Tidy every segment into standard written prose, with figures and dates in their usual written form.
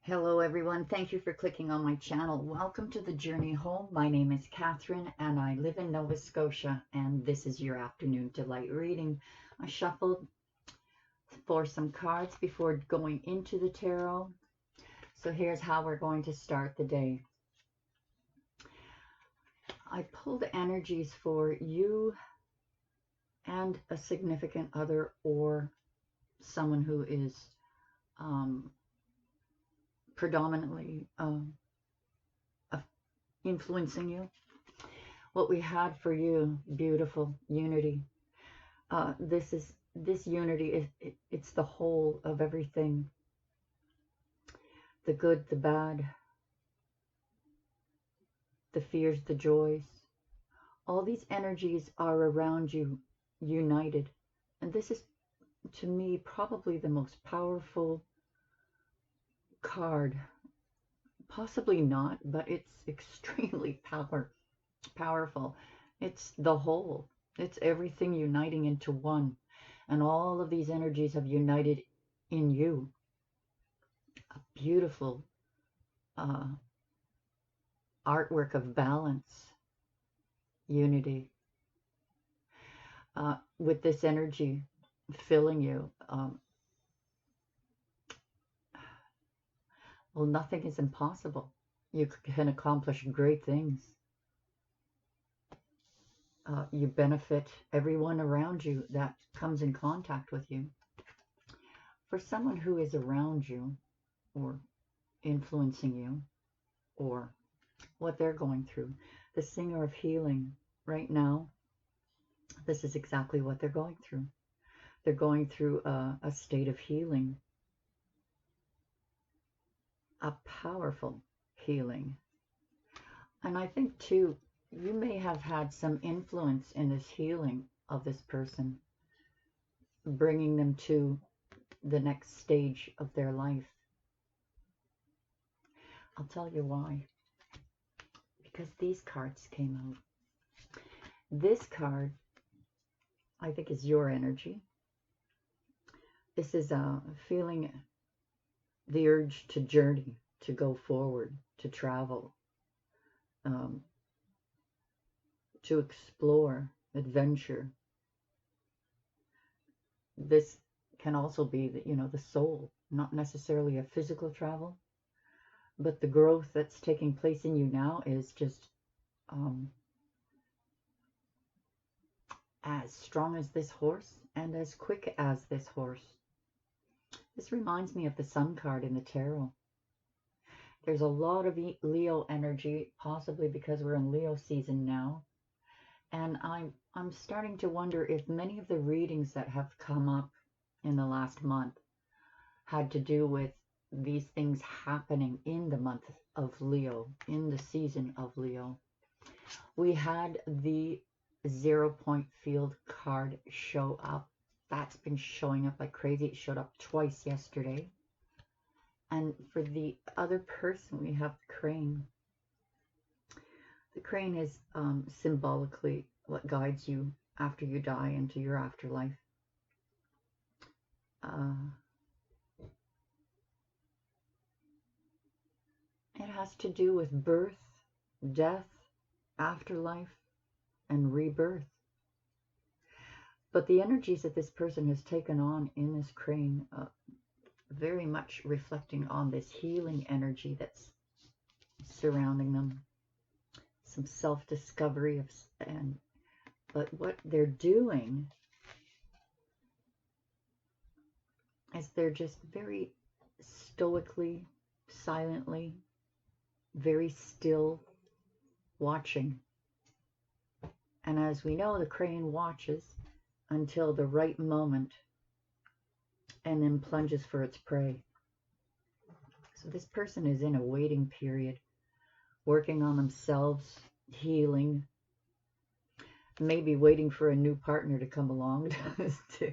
Hello everyone, thank you for clicking on my channel. Welcome to the journey home. My name is Catherine and I live in Nova Scotia, and this is your afternoon delight reading. I shuffled for some cards before going into the tarot. So here's how we're going to start the day. I pulled energies for you and a significant other or someone who is predominantly influencing you. What we had for you, beautiful unity. This unity it's the whole of everything. The good, the bad, the fears, the joys. All these energies are around you, united. And this is, to me, probably the most powerful card. Possibly not, but it's extremely powerful. It's the whole. It's everything uniting into one. And all of these energies have united in you. A beautiful artwork of balance, unity. With this energy filling you, well, nothing is impossible. You can accomplish great things. You benefit everyone around you that comes in contact with you. For someone who is around you or influencing you or what they're going through, the singer of healing right now, this is exactly what they're going through. They're going through a state of healing, a powerful healing. And I think too, you may have had some influence in this healing of this person, bringing them to the next stage of their life. I'll tell you why. Because these cards came out. This card, I think, is your energy. This is feeling the urge to journey, to go forward, to travel, to explore, adventure. This can also be the soul, not necessarily a physical travel, but the growth that's taking place in you now is just as strong as this horse and as quick as this horse. This reminds me of the Sun card in the tarot. There's a lot of Leo energy, possibly because we're in Leo season now. And I'm starting to wonder if many of the readings that have come up in the last month had to do with these things happening in the month of Leo, in the season of Leo. We had the 0-point field card show up. That's been showing up like crazy. It showed up twice yesterday. And for the other person, we have the crane. The crane is symbolically what guides you after you die into your afterlife. It has to do with birth, death, afterlife, and rebirth. But the energies that this person has taken on in this crane, very much reflecting on this healing energy that's surrounding them. Some self-discovery but what they're doing is they're just very stoically, silently, very still watching. And as we know, the crane watches until the right moment and then plunges for its prey. So this person is in a waiting period, working on themselves, healing, maybe waiting for a new partner to come along to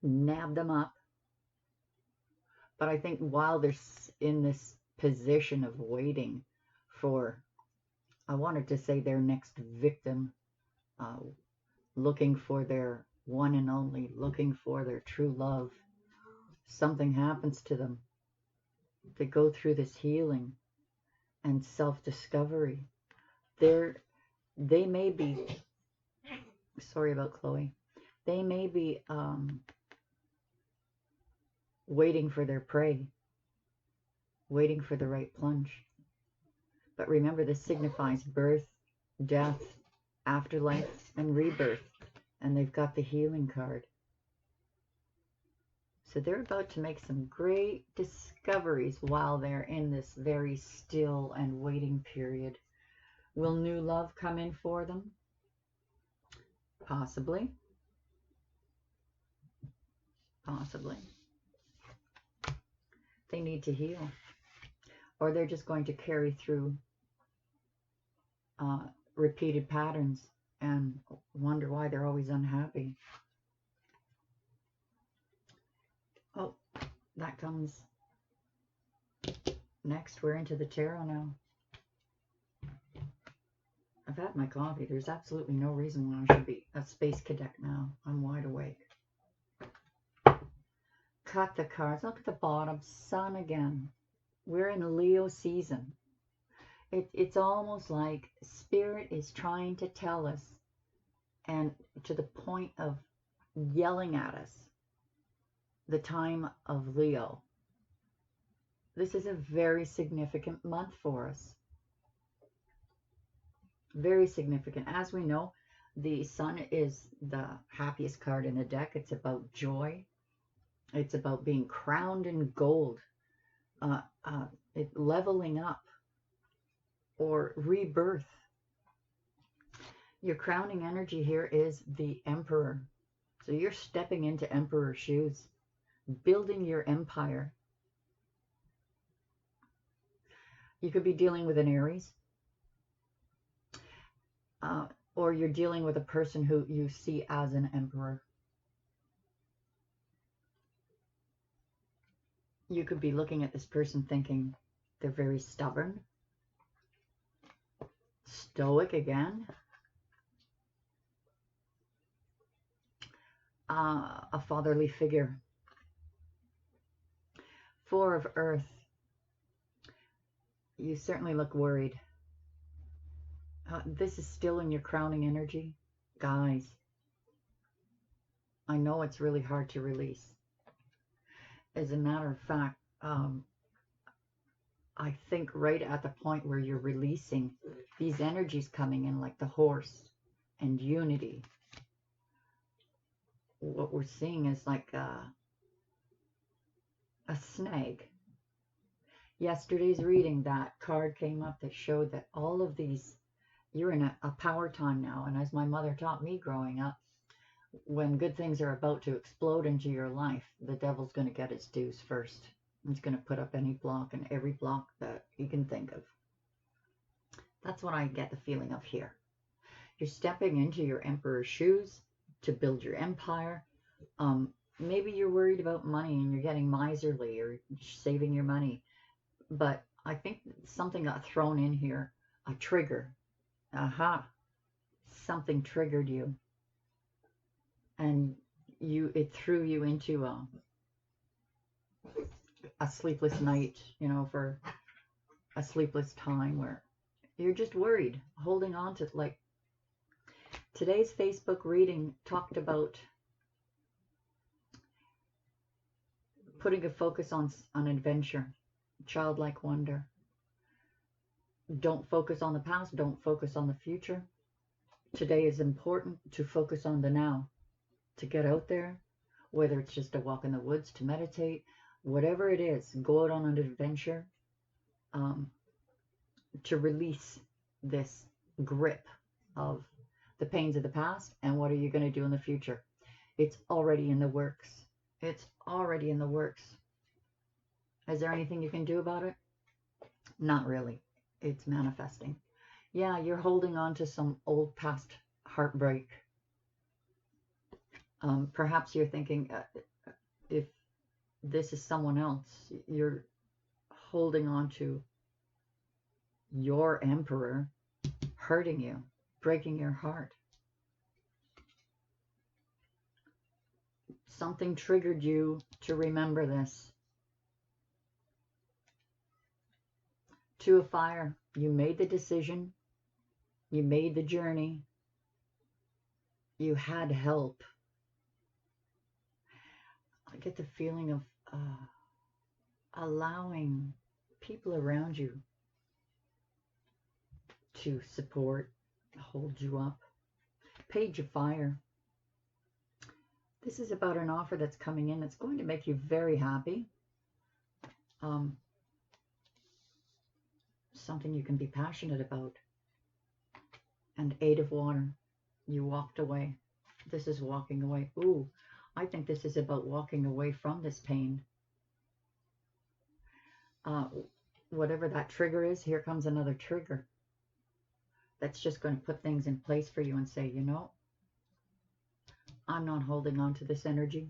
nab them up. But I think while they're in this position of waiting for, I wanted to say, their next victim, looking for their one and only, looking for their true love, something happens to them. They go through this healing and self-discovery. They may be, sorry about Chloe, they may be waiting for their prey, waiting for the right plunge. But remember, this signifies birth, death, afterlife, and rebirth. And they've got the healing card. So they're about to make some great discoveries while they're in this very still and waiting period. Will new love come in for them? Possibly. Possibly. They need to heal. Or they're just going to carry through repeated patterns and wonder why they're always unhappy. Oh, that comes next. We're into the tarot now. I've had my coffee. There's absolutely no reason why I should be a space cadet now. I'm wide awake. Cut the cards. Look at the bottom. Sun again. We're in Leo season. It's almost like Spirit is trying to tell us, and to the point of yelling at us, the time of Leo. This is a very significant month for us. Very significant. As we know, the Sun is the happiest card in the deck. It's about joy. It's about being crowned in gold, leveling up, or rebirth. Your crowning energy here is the Emperor. So you're stepping into Emperor shoes, building your empire. You could be dealing with an Aries, or you're dealing with a person who you see as an emperor. You could be looking at this person thinking they're very stubborn, stoic again, a fatherly figure. Four of Earth. You certainly look worried. This is still in your crowning energy. Guys, I know it's really hard to release. As a matter of fact, I think right at the point where you're releasing these energies coming in, like the horse and unity, what we're seeing is like a snag. Yesterday's reading, that card came up that showed that all of these, you're in a power time now. And as my mother taught me growing up, when good things are about to explode into your life, the devil's going to get its dues first. He's going to put up any block and every block that you can think of. That's what I get the feeling of here. You're stepping into your emperor's shoes to build your empire. Maybe you're worried about money and you're getting miserly or saving your money. But I think something got thrown in here, a trigger. Aha, something triggered you. And it threw you into a sleepless night, you know, for a sleepless time where you're just worried, holding on to, like, today's Facebook reading talked about putting a focus on adventure, childlike wonder. Don't focus on the past, don't focus on the future. Today is important to focus on the now, to get out there, whether it's just a walk in the woods, to meditate, whatever it is, go out on an adventure, to release this grip of the pains of the past. And what are you going to do in the future? It's already in the works. It's already in the works. Is there anything you can do about it? Not really. It's manifesting. Yeah, you're holding on to some old past heartbreak. Perhaps you're thinking, if this is someone else, you're holding on to your emperor hurting you, breaking your heart. Something triggered you to remember this. Two of Fire. You made the decision. You made the journey. You had help. I get the feeling of allowing people around you to support, hold you up. Page of Fire. This is about an offer that's coming in that's going to make you very happy. Something you can be passionate about. And Eight of Water. You walked away. This is walking away. Ooh, I think this is about walking away from this pain. Whatever that trigger is, here comes another trigger. That's just going to put things in place for you and say, you know, I'm not holding on to this energy.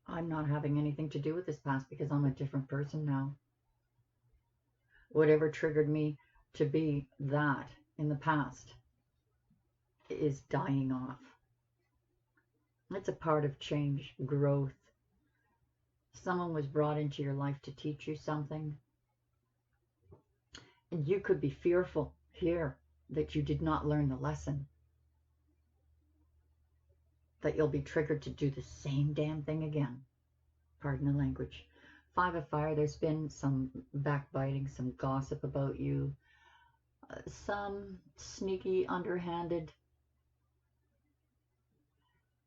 I'm not having anything to do with this past because I'm a different person now. Whatever triggered me to be that in the past is dying off. It's a part of change, growth. Someone was brought into your life to teach you something. And you could be fearful here that you did not learn the lesson. That you'll be triggered to do the same damn thing again. Pardon the language. Five of Fire, there's been some backbiting, some gossip about you. Some sneaky, underhanded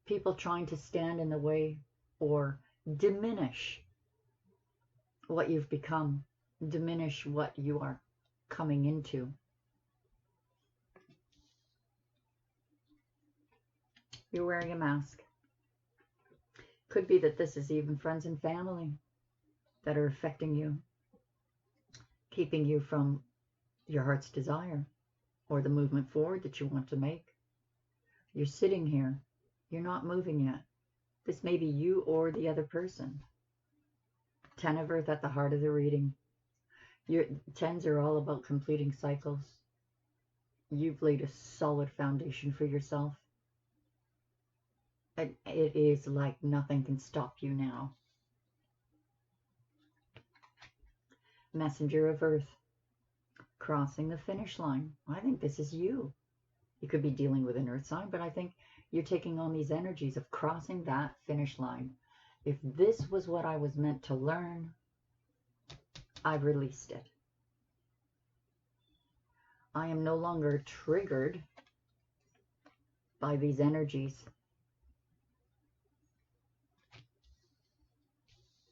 people trying to stand in the way or diminish what you've become, diminish what you are coming into. You're wearing a mask. Could be that this is even friends and family that are affecting you, keeping you from your heart's desire or the movement forward that you want to make. You're sitting here. You're not moving yet. This may be you or the other person. Ten of Earth at the heart of the reading. Your tens are all about completing cycles. You've laid a solid foundation for yourself. And it is like nothing can stop you now. Messenger of Earth. Crossing the finish line. I think this is you. You could be dealing with an earth sign, but I think you're taking on these energies of crossing that finish line. If this was what I was meant to learn, I've released it. I am no longer triggered by these energies.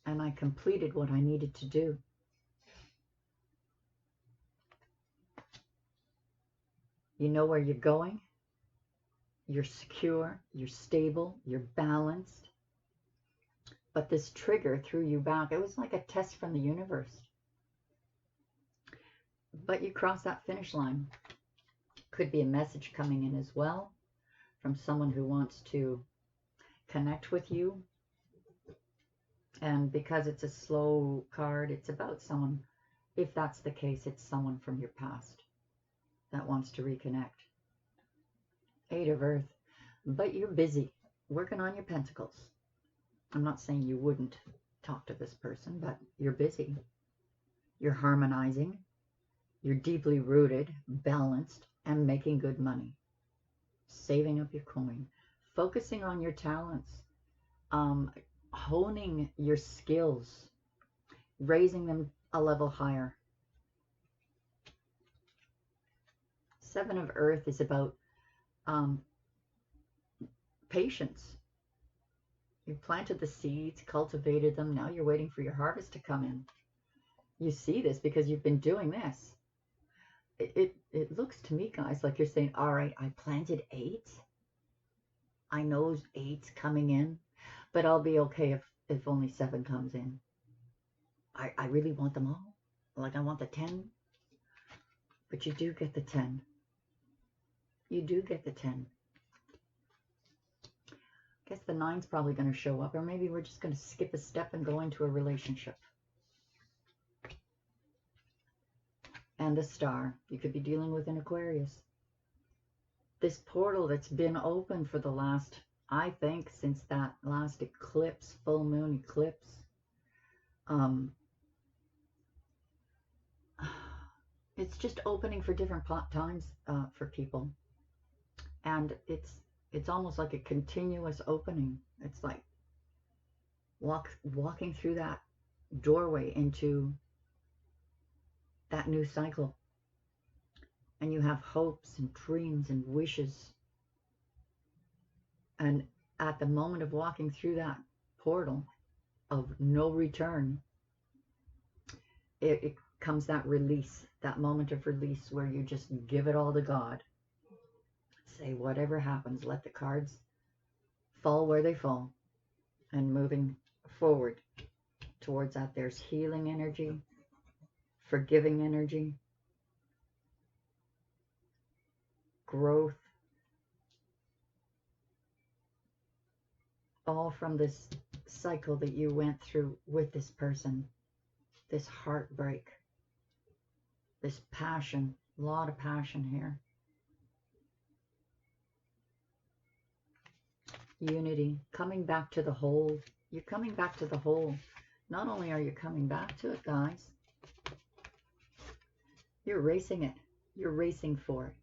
And I completed what I needed to do. You know where you're going. You're secure, you're stable, you're balanced. But this trigger threw you back. It was like a test from the universe. But you crossed that finish line. Could be a message coming in as well from someone who wants to connect with you. And because it's a slow card, it's about someone, if that's the case, it's someone from your past that wants to reconnect. Eight of Earth. But you're busy working on your pentacles. I'm not saying you wouldn't talk to this person, but you're busy. You're harmonizing. You're deeply rooted, balanced, and making good money. Saving up your coin. Focusing on your talents. Honing your skills. Raising them a level higher. Seven of Earth is about patience. You planted the seeds, cultivated them. Now you're waiting for your harvest to come in. You see this because you've been doing this. It looks to me, guys, like you're saying, all right, I planted 8. I know 8's coming in, but I'll be okay if only 7 comes in. I really want them all. Like I want the 10. But you do get the 10. You do get the 10. I guess the 9's probably going to show up, or maybe we're just going to skip a step and go into a relationship. And the Star. You could be dealing with an Aquarius. This portal that's been open for the last, I think, since that last eclipse, full moon eclipse. It's just opening for different times for people, and it's almost like a continuous opening. It's like walking through that doorway into that new cycle, and you have hopes and dreams and wishes, and at the moment of walking through that portal of no return, it comes that release, that moment of release where you just give it all to God. Say, whatever happens, let the cards fall where they fall, and moving forward towards that. There's healing energy, forgiving energy, growth, all from this cycle that you went through with this person, this heartbreak, this passion, a lot of passion here. Unity, coming back to the whole. You're coming back to the whole. Not only are you coming back to it, guys, you're racing it. You're racing for it.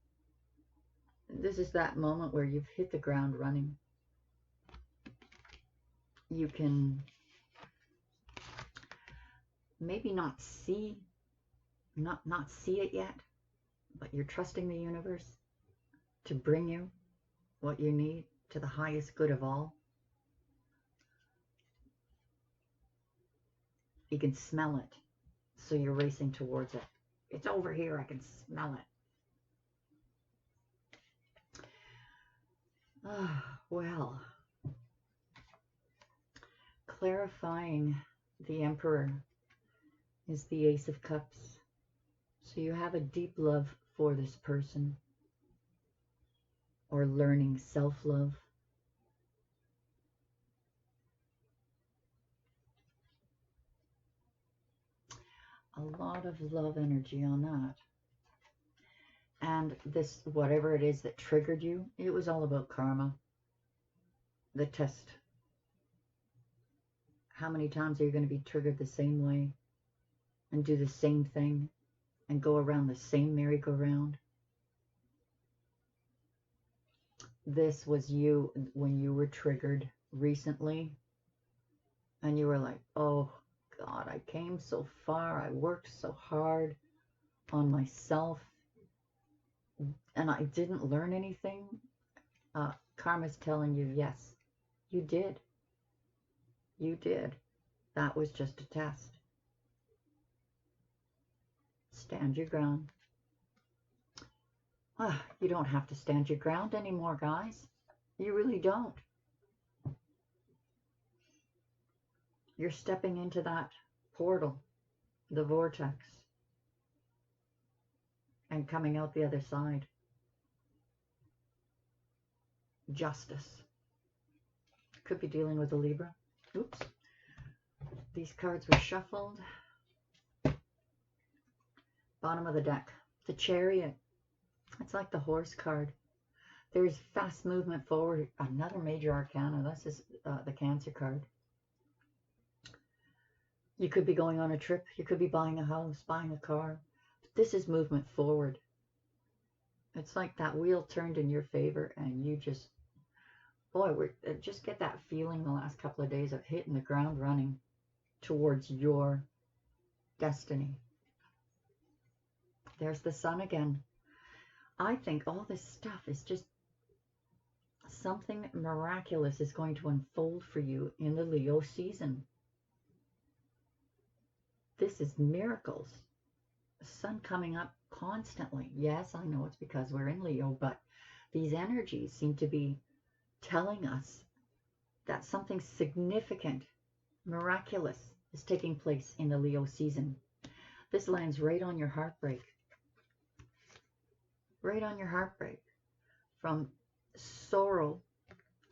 This is that moment where you've hit the ground running. You can maybe not see it yet, but you're trusting the universe to bring you what you need to the highest good of all. You can smell it, so you're racing towards it. It's over here, I can smell it. Well, clarifying the Emperor is the Ace of Cups. So you have a deep love for this person, or learning self-love. A lot of love energy on that. And this, whatever it is that triggered you, it was all about karma. The test. How many times are you going to be triggered the same way and do the same thing and go around the same merry-go-round? This was you when you were triggered recently and you were like, oh God, I came so far, I worked so hard on myself and I didn't learn anything. Karma's telling you, yes, you did. You did. That was just a test. Stand your ground. You don't have to stand your ground anymore, guys. You really don't. You're stepping into that portal, the vortex, and coming out the other side. Justice. Could be dealing with a Libra. Oops. These cards were shuffled. Bottom of the deck. The Chariot. It's like the horse card. There's fast movement forward. Another major arcana. This is the Cancer card. You could be going on a trip. You could be buying a house, buying a car. This is movement forward. It's like that wheel turned in your favor and you just, boy, just get that feeling the last couple of days of hitting the ground running towards your destiny. There's the Sun again. I think all this stuff is just something miraculous is going to unfold for you in the Leo season. This is miracles. Sun coming up constantly. Yes, I know it's because we're in Leo, but these energies seem to be telling us that something significant, miraculous is taking place in the Leo season. This lands right on your heartbreak. Right on your heartbreak. From sorrow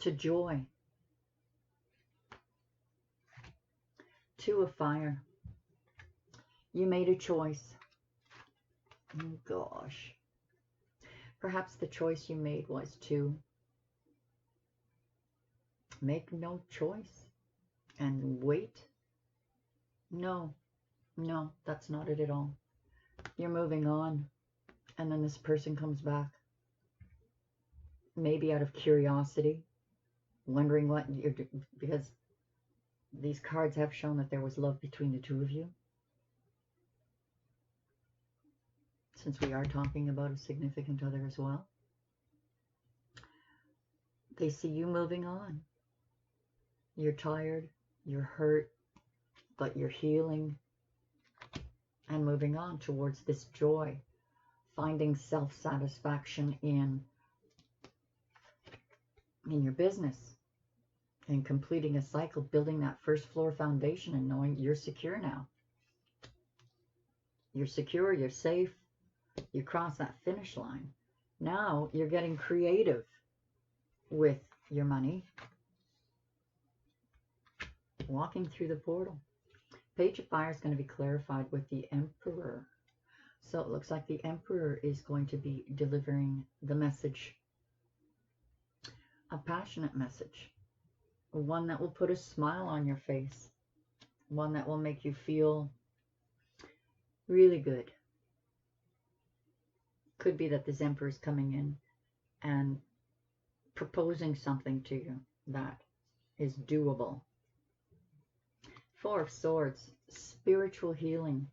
to joy. Two of Fire. You made a choice. Oh gosh. Perhaps the choice you made was to make no choice and wait. No, that's not it at all. You're moving on, and then this person comes back, maybe out of curiosity, wondering what you're doing, because these cards have shown that there was love between the two of you. Since we are talking about a significant other as well. They see you moving on. You're tired, you're hurt, but you're healing and moving on towards this joy, finding self-satisfaction in your business and completing a cycle, building that first floor foundation and knowing you're secure now. You're secure, you're safe, you cross that finish line. Now you're getting creative with your money, walking through the portal. Page of Fire is going to be clarified with the Emperor. So it looks like the Emperor is going to be delivering the message, a passionate message, one that will put a smile on your face, one that will make you feel really good. Could be that this Emperor is coming in and proposing something to you that is doable. Four of Swords, spiritual healing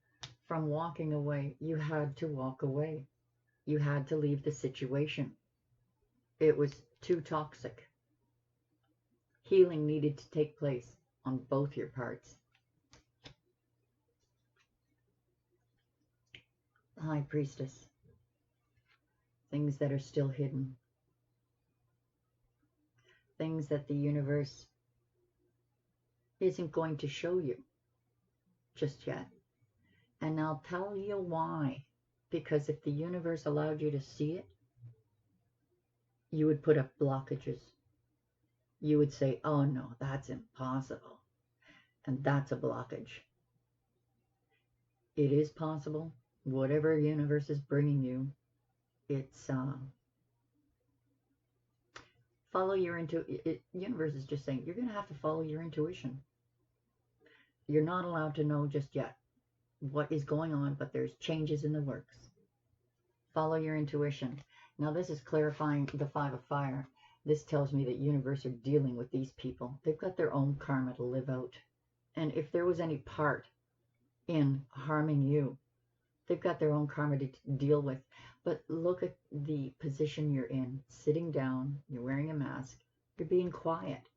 from walking away. You had to walk away. You had to leave the situation. It was too toxic. Healing needed to take place on both your parts. High Priestess. Things that are still hidden. Things that the universe isn't going to show you just yet. And I'll tell you why. Because if the universe allowed you to see it, you would put up blockages. You would say, oh no, that's impossible. And that's a blockage. It is possible. Whatever universe is bringing you, it's follow your intuition. Universe is just saying, you're going to have to follow your intuition. You're not allowed to know just yet what is going on, but there's changes in the works. Follow your intuition. Now this is clarifying the Five of Fire. This tells me that universe are dealing with these people. They've got their own karma to live out. And if there was any part in harming you, they've got their own karma to deal with. But look at the position you're in. Sitting down, you're wearing a mask, you're being quiet.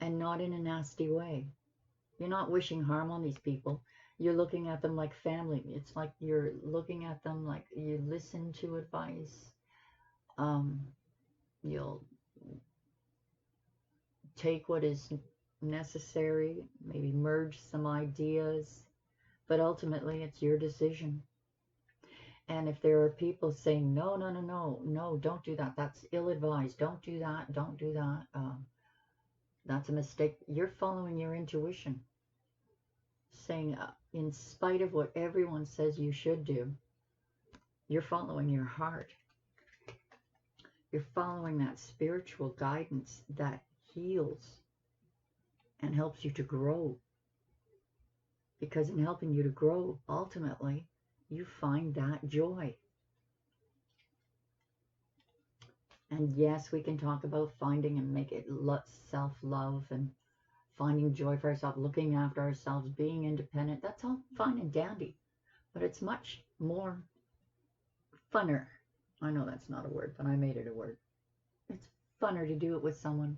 And not in a nasty way. You're not wishing harm on these people. You're looking at them like family. It's like you're looking at them like you listen to advice. You'll take what is necessary, maybe merge some ideas, but ultimately it's your decision. And if there are people saying, no, no, no, no, no, don't do that. That's ill-advised. Don't do that. Don't do that. That's a mistake. You're following your intuition. Saying, in spite of what everyone says you should do, you're following your heart. You're following that spiritual guidance that heals and helps you to grow. Because in helping you to grow, ultimately, you find that joy. And yes, we can talk about finding and make it self-love and finding joy for ourselves, looking after ourselves, being independent. That's all fine and dandy. But it's much more funner. I know that's not a word, but I made it a word. It's funner to do it with someone.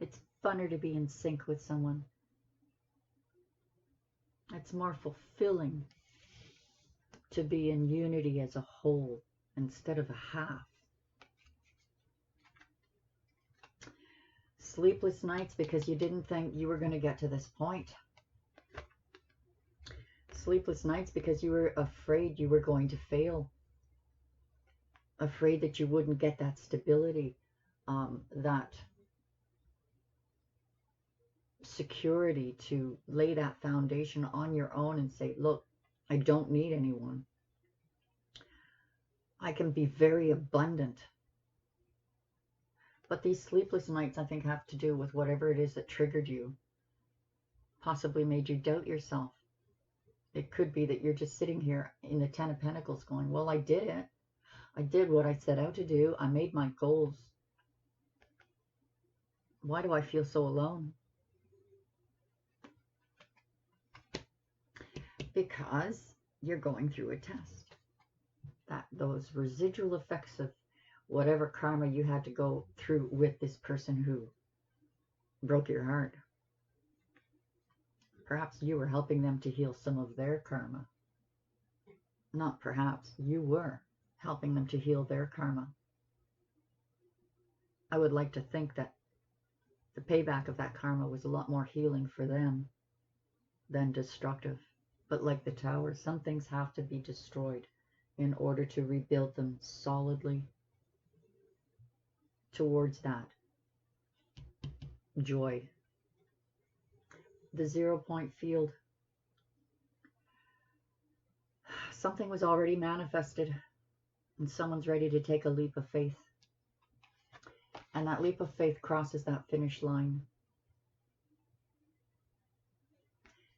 It's funner to be in sync with someone. It's more fulfilling to be in unity as a whole instead of a half. Sleepless nights because you didn't think you were going to get to this point. Sleepless nights because you were afraid you were going to fail. Afraid that you wouldn't get that stability, that security to lay that foundation on your own and say, look, I don't need anyone. I can be very abundant. But these sleepless nights, I think, have to do with whatever it is that triggered you, possibly made you doubt yourself, It could be that you're just sitting here in the Ten of Pentacles going, well, I did it. I did what I set out to do. I made my goals. Why do I feel so alone? Because you're going through a test. Those residual effects of whatever karma you had to go through with this person who broke your heart. Perhaps you were helping them to heal some of their karma. Not perhaps, you were helping them to heal their karma. I would like to think that the payback of that karma was a lot more healing for them than destructive. But like the tower, some things have to be destroyed in order to rebuild them solidly towards that joy. The 0 point field. Something was already manifested and someone's ready to take a leap of faith. And that leap of faith crosses that finish line.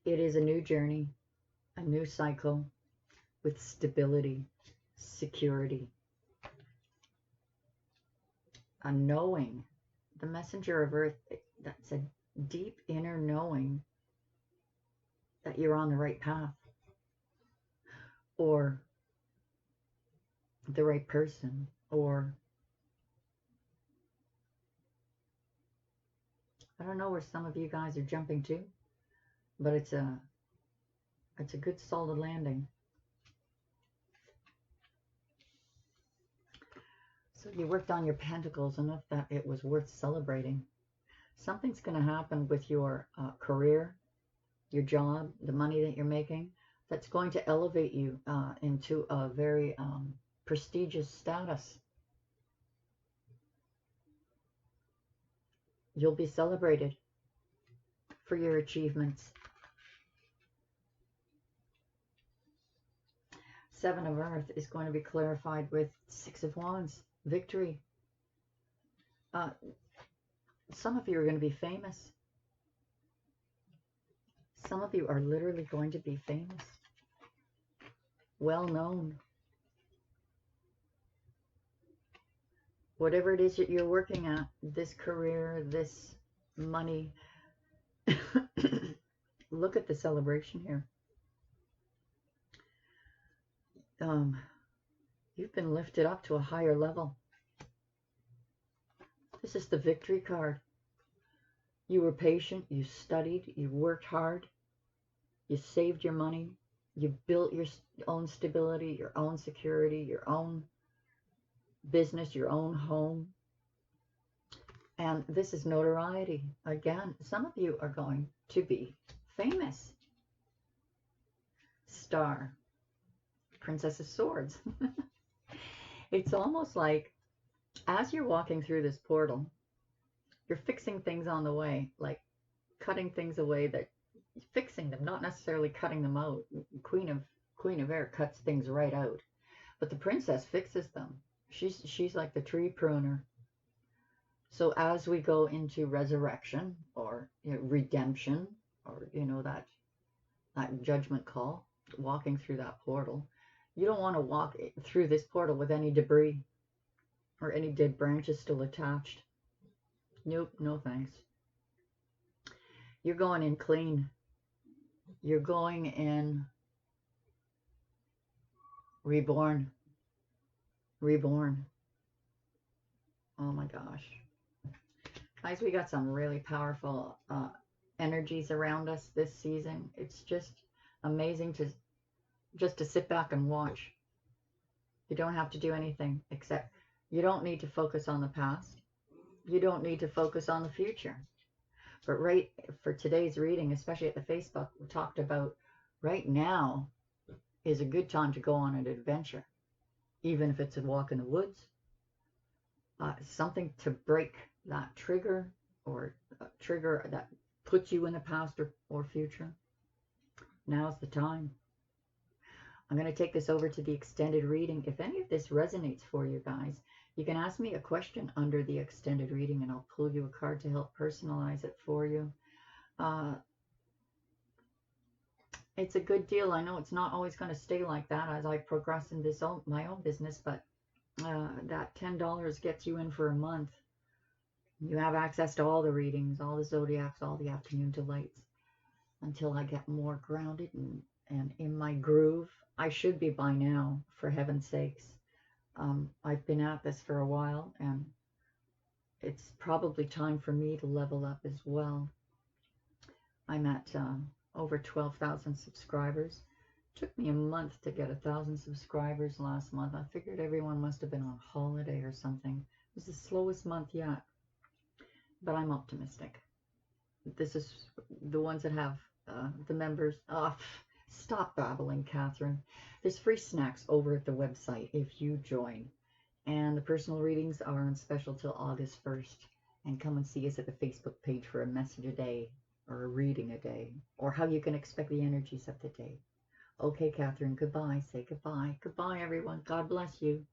It is a new journey, a new cycle with stability, security, a knowing. The messenger of earth, that's a deep inner knowing that you're on the right path or the right person, or I don't know where some of you guys are jumping to, but it's a good solid landing. So you worked on your pentacles enough that it was worth celebrating. Something's going to happen with your career, your job, the money that you're making, that's going to elevate you into a very prestigious status. You'll be celebrated for your achievements. 7 of Earth is going to be clarified with 6 of Wands. Victory. Some of you are going to be famous. Some of you are literally going to be famous. Well known. Whatever it is that you're working at, this career, this money, look at the celebration here. You've been lifted up to a higher level. This is the victory card. You were patient, you studied, you worked hard, you saved your money, you built your own stability, your own security, your own business, your own home. And this is notoriety. Again, some of you are going to be famous. Star. Princess of Swords. It's almost like as you're walking through this portal, you're fixing things on the way, like cutting things away, that fixing them, not necessarily cutting them out. Queen of Air cuts things right out, but the princess fixes them. She's like the tree pruner. So as we go into resurrection or redemption, or that judgment call, walking through that portal, you don't want to walk through this portal with any debris or any dead branches still attached. Nope, no thanks. You're going in clean. You're going in reborn. Reborn. Oh my gosh. Guys, we got some really powerful energies around us this season. It's just amazing to sit back and watch. You don't have to do anything except you don't need to focus on the past. You don't need to focus on the future. But right for today's reading, especially at the Facebook, we talked about right now is a good time to go on an adventure. Even if it's a walk in the woods. Something to break that trigger, or a trigger that puts you in the past or future. Now's the time. I'm going to take this over to the extended reading. If any of this resonates for you guys, you can ask me a question under the extended reading and I'll pull you a card to help personalize it for you. it's a good deal. I know it's not always going to stay like that as I progress in my own business, but that $10 gets you in for a month. You have access to all the readings, all the zodiacs, all the afternoon delights until I get more grounded and in my groove. I should be by now, for heaven's sakes. I've been at this for a while, and it's probably time for me to level up as well. I'm at over 12,000 subscribers. Took me a month to get 1,000 subscribers last month. I figured everyone must have been on holiday or something. It was the slowest month yet, but I'm optimistic. This is the ones that have the members. Oh, stop babbling, Catherine. There's free snacks over at the website if you join. And the personal readings are on special till August 1st. And come and see us at the Facebook page for a message a day or a reading a day or how you can expect the energies of the day. Okay, Catherine, goodbye. Say goodbye. Goodbye, everyone. God bless you.